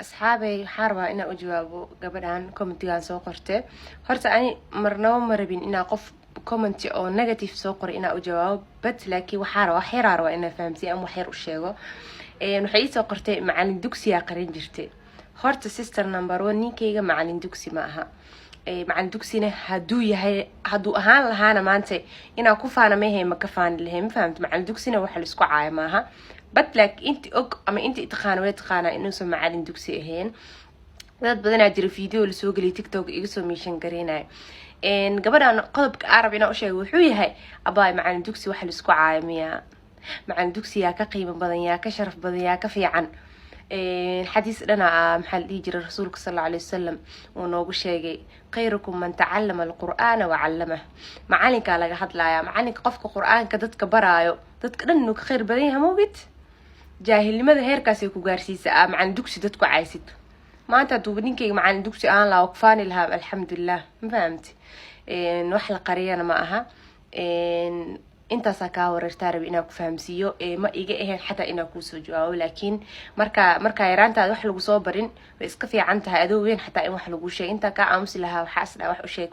أصحابي حاربة إنا أجوابه قبل عن كومنتيان سو قرته هرت أنا مرنا مربين إنا قف كومنتي أو نيجاتيف سو قر إنا أجواب بس لكن وحارة وحرارة إنا فهمتي أم وحير الشيء نحيي سو قرته مع الدكسي يا قرين جرتي هرت سيستر نمبر 1 نيكيجا مع الدكسي معها مع الدكسينا هدو أهان لهانا مانتي إنا كوفانا مهي مكفان لهم فهمت مع الدكسينا وحل اسكو عاي معها بدلك انت اما انت تقانا ولا تقانا انه سو معلم دكسي اهين dad badan aa jira video la soo galay TikTok iga soo meeshan gareynay gabadhan qodobka arab ina u sheegay wuxuu yahay abaay macalin dugsi wax la isku caayimiya macalin dugsi yaa ka qiimo badan yaa ka sharaf badan yaa ka fiican xadiis dhana maxal dhigi jiray rasuulka sallallahu alayhi wasallam oo noogu sheegay khayrukum man ta'allama al-qur'ana wa 'allamahu macalinka laga hadlaaya macalinka qofka qur'aanka dadka baraayo dadka dhan inuu ka khayr badan yahay moogid jaahilnimada heerkaasay ku gaarsiisaa macalin dugsi dadku caysid maanta duubninkayga macalin dugsi aan la waqfaani lahaa alxamdulillah ma fahamti wax la qariyana ma aha intaas ka wareertaa rab inaa ku fahamsiyo ma iga ahayn xataa inaa ku soo jawaabo laakiin marka yaraantaada wax lagu soo barin way iska fiican tahay adoo weyn xataa in wax lagu sheeg inta ka aamusi lahaa waxa asla wax u sheeg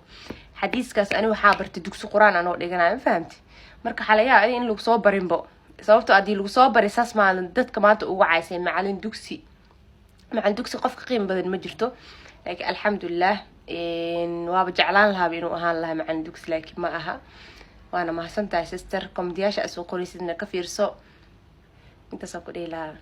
xadiiskaas ani waxa bartay dugsi quraan aan oo dhiganayo ma fahamti marka xalayaa in lagu soo barinbo sababtoo adii lagu soo baray saas maalin dadka maanta ugu caysay macalin dugsi qofka qiimo badan ma jirto laakiin alxamdulillah waaba jeclaan lahaa inuu ahaan lahaa macalin dugsi laakiin ma aha waana mahadsantahay sister komdiyaasha soo qoraysidna ka fiirso intaas ku dheelaa